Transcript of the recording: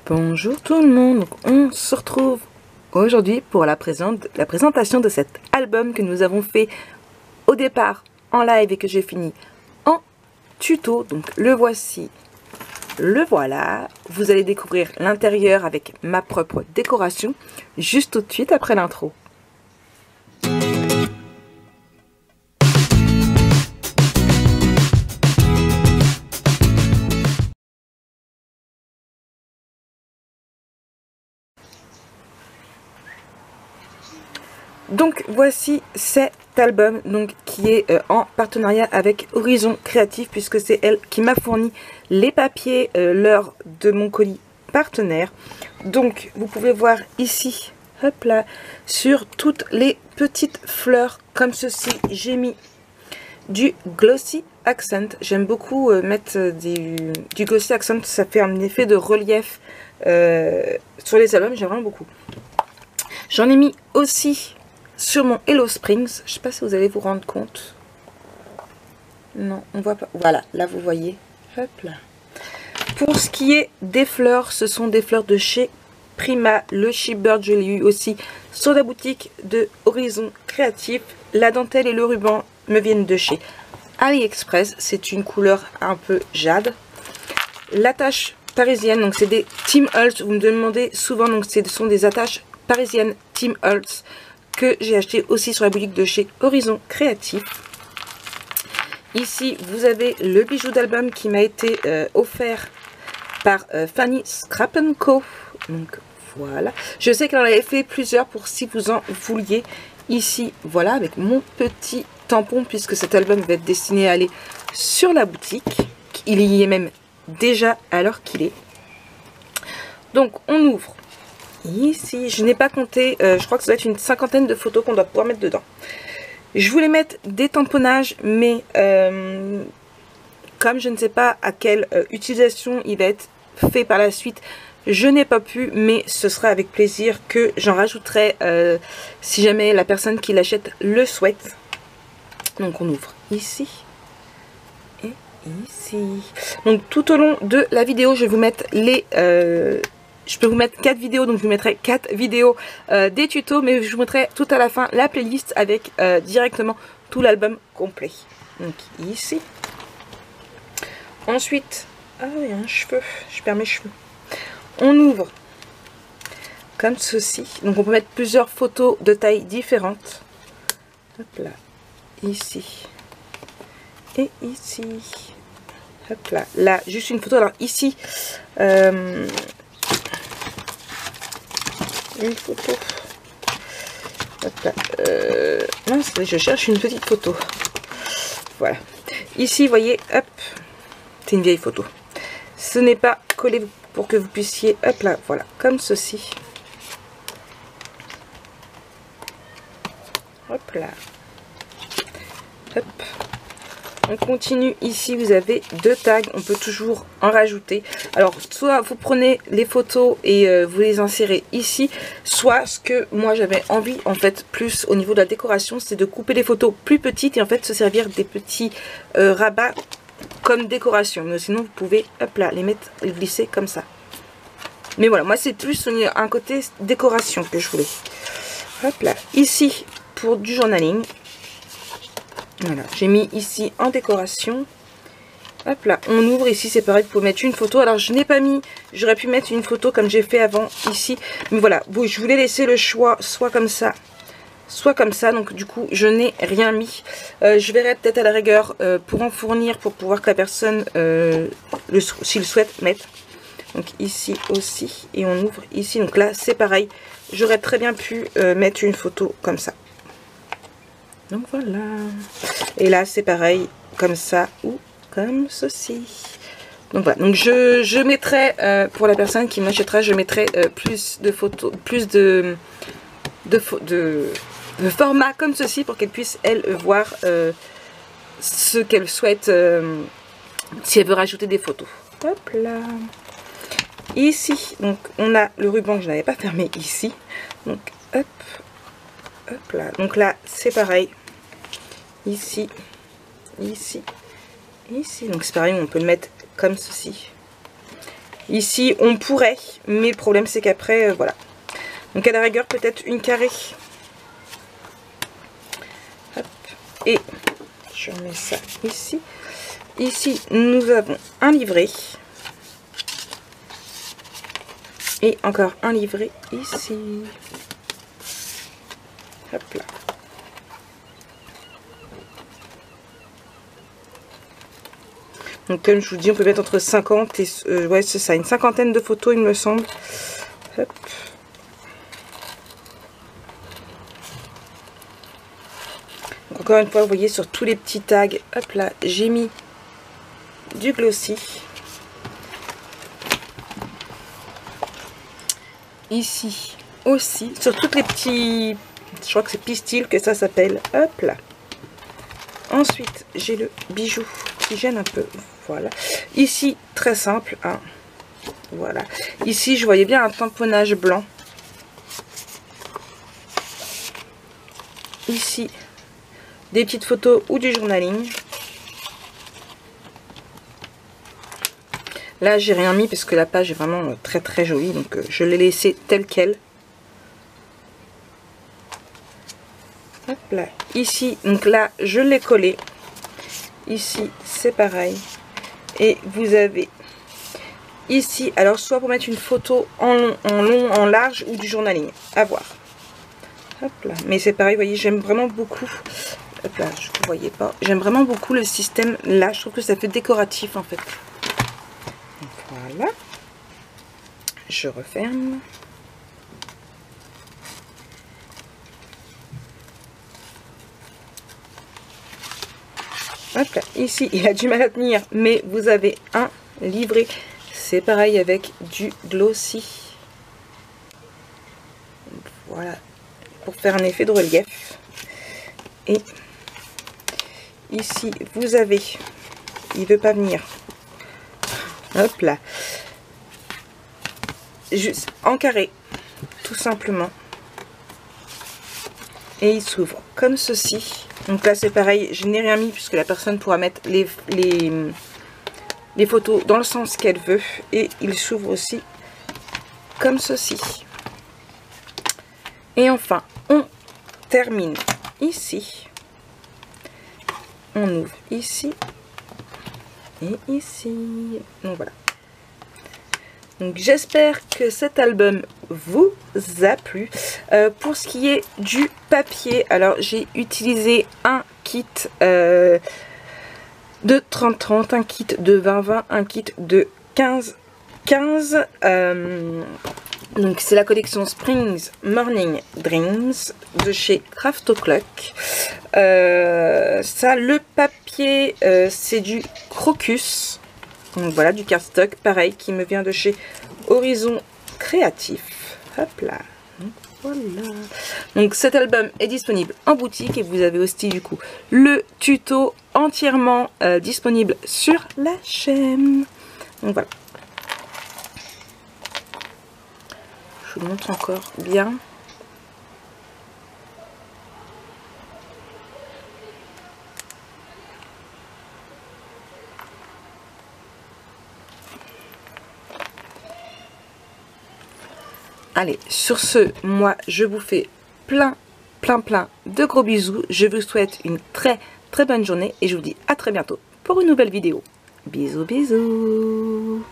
Bonjour tout le monde, donc on se retrouve aujourd'hui pour la présentation de cet album que nous avons fait au départ en live et que j'ai fini en tuto. Donc le voici, le voilà. Vous allez découvrir l'intérieur avec ma propre décoration juste tout de suite après l'intro. Donc voici cet album donc, qui est en partenariat avec Horizon Créatif, puisque c'est elle qui m'a fourni les papiers lors de mon colis partenaire. Donc vous pouvez voir ici, hop là, sur toutes les petites fleurs comme ceci, j'ai mis du Glossy Accent. J'aime beaucoup mettre du Glossy Accent, ça fait un effet de relief sur les albums, j'aime vraiment beaucoup. J'en ai mis aussi sur mon Hello Springs, je sais pas si vous allez vous rendre compte. Non, on voit pas. Voilà, là vous voyez. Hop là. Pour ce qui est des fleurs, ce sont des fleurs de chez Prima. Le Shibird, je l'ai eu aussi sur la boutique de Horizon Créatif. La dentelle et le ruban me viennent de chez AliExpress. C'est une couleur un peu jade. L'attache parisienne, donc c'est des Tim Holtz. Vous me demandez souvent, donc ce sont des attaches parisiennes Tim Holtz que j'ai acheté aussi sur la boutique de chez Horizon Créatif. Ici, vous avez le bijou d'album qui m'a été offert par Fanny Scrap & Co. Donc voilà. Je sais qu'elle en avait fait plusieurs pour si vous en vouliez. Ici, voilà, avec mon petit tampon, puisque cet album va être destiné à aller sur la boutique. Il y est même déjà à l'heure qu'il est. Donc, on ouvre. Ici, je n'ai pas compté, je crois que ça doit être une cinquantaine de photos qu'on doit pouvoir mettre dedans. Je voulais mettre des tamponnages, mais comme je ne sais pas à quelle utilisation il va être fait par la suite, je n'ai pas pu, mais ce sera avec plaisir que j'en rajouterai si jamais la personne qui l'achète le souhaite. Donc on ouvre ici et ici. Donc tout au long de la vidéo, je vais vous mettre les... je peux vous mettre 4 vidéos, donc je vous mettrai 4 vidéos des tutos, mais je vous mettrai tout à la fin la playlist avec directement tout l'album complet. Donc ici. Ensuite, ah il y a un cheveu, je perds mes cheveux. On ouvre comme ceci. Donc on peut mettre plusieurs photos de tailles différentes. Hop là, ici et ici. Hop là, là juste une photo. Alors ici. Une photo. Hop là. Mince, je cherche une petite photo. Voilà. Ici, vous voyez, hop, c'est une vieille photo. Ce n'est pas collé pour que vous puissiez, hop là, voilà, comme ceci. Hop là. Hop. On continue, ici vous avez 2 tags, on peut toujours en rajouter. Alors soit vous prenez les photos et vous les insérez ici, soit ce que moi j'avais envie en fait plus au niveau de la décoration, c'est de couper les photos plus petites et en fait se servir des petits rabats comme décoration. Mais sinon vous pouvez hop là les mettre, les glisser comme ça. Mais voilà, moi c'est plus un côté décoration que je voulais. Hop là, ici pour du journaling. Voilà, j'ai mis ici en décoration. Hop là, on ouvre ici, c'est pareil, pour mettre une photo. Alors je n'ai pas mis, j'aurais pu mettre une photo comme j'ai fait avant ici. Mais voilà, bon, je voulais laisser le choix soit comme ça, soit comme ça. Donc du coup, je n'ai rien mis. Je verrai peut-être à la rigueur pour en fournir, pour pouvoir que la personne, s'il souhaite, mette. Donc ici aussi, et on ouvre ici. Donc là, c'est pareil. J'aurais très bien pu mettre une photo comme ça. Donc voilà. Et là c'est pareil, comme ça ou comme ceci. Donc voilà. Donc je mettrai, pour la personne qui m'achètera, je mettrai plus de photos, plus de format comme ceci pour qu'elle puisse, elle, voir ce qu'elle souhaite, si elle veut rajouter des photos. Hop là. Ici, donc on a le ruban que je n'avais pas fermé ici. Donc hop. Hop là, donc là c'est pareil, ici, ici, ici, donc c'est pareil, on peut le mettre comme ceci, Ici, on pourrait, mais le problème, c'est qu'après, voilà. Donc, à la rigueur, peut-être une carrée. Hop. Et je remets ça ici. Ici, nous avons un livret. Et encore un livret ici. Hop là. Donc comme je vous dis, on peut mettre entre 50 et... ouais, c'est ça, une cinquantaine de photos, il me semble. Hop. Donc, encore une fois, vous voyez, sur tous les petits tags, hop là, j'ai mis du glossy. Ici aussi, sur toutes les petits... Je crois que c'est pistil que ça s'appelle. Hop là. Ensuite, j'ai le bijou qui gêne un peu. Voilà. Ici, très simple. Hein. Voilà. Ici, je voyais bien un tamponnage blanc. Ici, des petites photos ou du journaling. Là, j'ai rien mis parce que la page est vraiment très très jolie. Donc, je l'ai laissée telle qu'elle. Hop là. Ici, donc là, je l'ai collé. Ici, c'est pareil. Et vous avez ici, alors soit pour mettre une photo en long, en large ou du journaling. À voir. Hop là. Mais c'est pareil, vous voyez, j'aime vraiment beaucoup. Hop là, je ne voyais pas. J'aime vraiment beaucoup le système là. Je trouve que ça fait décoratif en fait. Voilà. Je referme. Hop là, ici, il a du mal à tenir, mais vous avez un livret. C'est pareil avec du glossy. Voilà, pour faire un effet de relief. Et ici, vous avez, il ne veut pas venir. Hop là. Juste en carré, tout simplement. Et il s'ouvre comme ceci. Donc là c'est pareil, je n'ai rien mis puisque la personne pourra mettre les photos dans le sens qu'elle veut. Et il s'ouvre aussi comme ceci. Et enfin, on termine ici. On ouvre ici et ici. Donc voilà. Donc j'espère que cet album vous a plu. Pour ce qui est du papier, alors j'ai utilisé un kit de 30-30, un kit de 20-20, un kit de 15-15. Donc c'est la collection Springs Morning Dreams de chez Craft O'Clock. Ça, le papier, c'est du Crocus. Donc voilà, du cardstock, pareil, qui me vient de chez Horizon Créatif. Hop là. Donc voilà. Donc cet album est disponible en boutique et vous avez aussi du coup le tuto entièrement disponible sur la chaîne. Donc voilà. Je vous montre encore bien. Allez, sur ce, moi, je vous fais plein de gros bisous. Je vous souhaite une très bonne journée et je vous dis à très bientôt pour une nouvelle vidéo. Bisous, bisous.